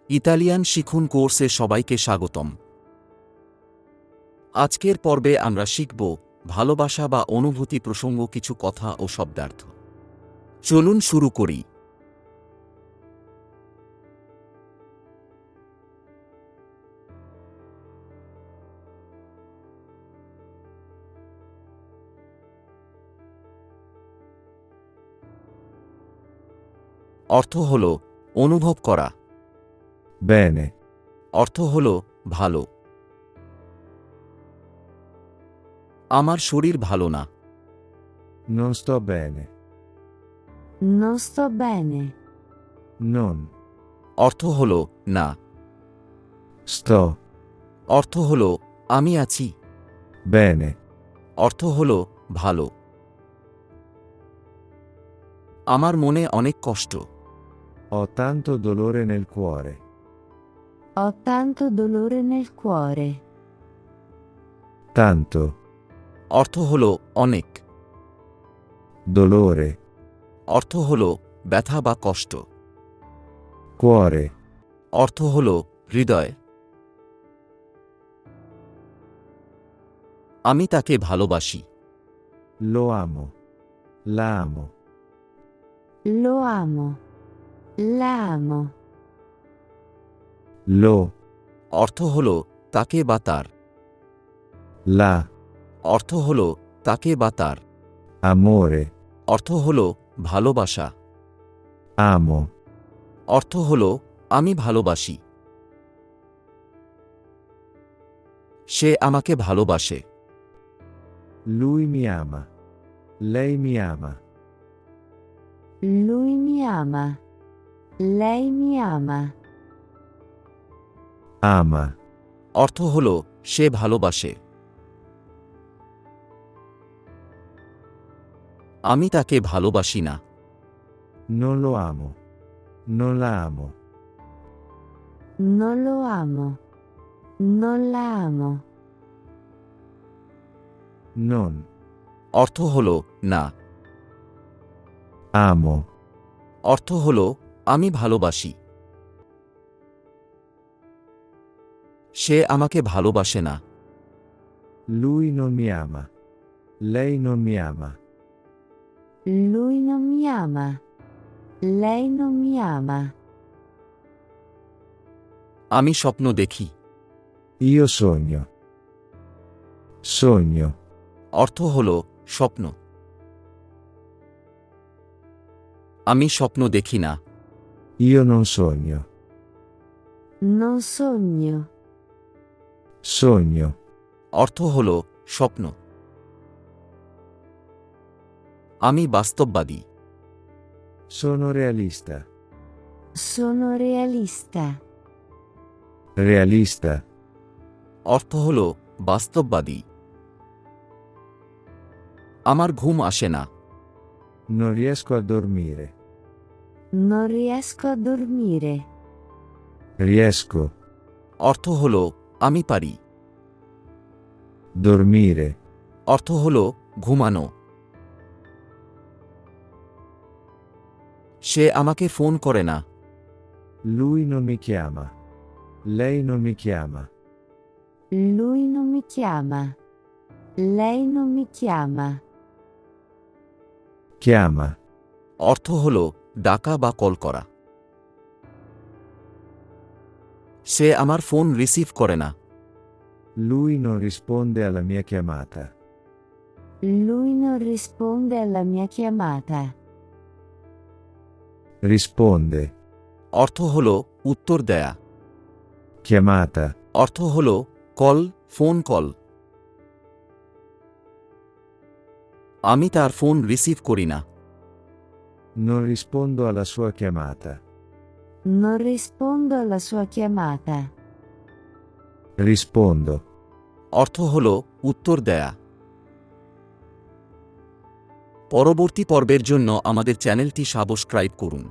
ইতালিয়ান শিখুন কোর্সে সবাইকে স্বাগতম। আজকের পর্বে আমরা শিখব ভালোবাসা বা অনুভূতি প্রসঙ্গ কিছু কথা ও শব্দার্থ। চলুন শুরু করি। অর্থ হল অনুভব করা। Bene, অর্থ হল ভালো। আমার শরীর ভালো না। non sto bene, Non sto bene. non অর্থ হল না। sto অর্থ হল আমি আছি। bene, অর্থ হল ভালো। আমার মনে অনেক কষ্ট। ho tanto dolore nel cuore, Ho tanto dolore nel cuore. tanto অর্থ হল অনেক। dolore, অর্থ হল ব্যথা বা কষ্ট। cuore, অর্থ হল হৃদয়। আমি তাকে ভালোবাসি। lo amo, la amo, Lo amo. La amo. lo, অর্থ হল তাকে বা তার। la, অর্থ হল তাকে বা তার। amore, অর্থ হল ভালোবাসা। amo, অর্থ হল আমি ভালোবাসি। সে আমাকে ভালোবাসে। lui mi ama, lei mi ama, Lui mi ama. Lei mi ama. ama, অর্থ হল সে ভালোবাসে। আমি তাকে ভালোবাসি না। non lo amo, non la amo, Non lo amo. Non la amo. non অর্থ হল না। amo, অর্থ হল আমি ভালোবাসি। সে আমাকে ভালোবাসে না। lui non mi ama, lei non mi ama, Lui non mi ama. Lei non mi ama. আমি স্বপ্ন দেখি। io sogno, sogno, অর্থ হল স্বপ্ন। আমি স্বপ্ন দেখি না। io non sogno, Non sogno. sogno, অর্থ হল স্বপ্ন। আমি বাস্তববাদী। sono realista, Sono realista. realista, অর্থ হল বাস্তববাদী। আমার ঘুম আসে না। non riesco a dormire, Non riesco a dormire. riesco, অর্থ হল আমি পারি। dormire, অর্থ হল ঘুমানো। সে আমাকে ফোন করে না। lui non mi chiama, lei non mi chiama, Lui non mi chiama. Lei non mi chiama. chiama, অর্থ হল ডাকা বা কল করা। সে আমার ফোন রিসিভ করে না। lui non risponde alla mia chiamata, Lui non risponde alla mia chiamata. risponde, অর্থ হল উত্তর দেয়া। chiamata, অর্থ হল কল, ফোন কল। আমি তার ফোন রিসিভ করি না। non rispondo alla sua chiamata, Non rispondo alla sua chiamata. rispondo, অর্থ হল উত্তর দেয়া। পরবর্তী পর্বের জন্য আমাদের চ্যানেলটি সাবস্ক্রাইব করুন।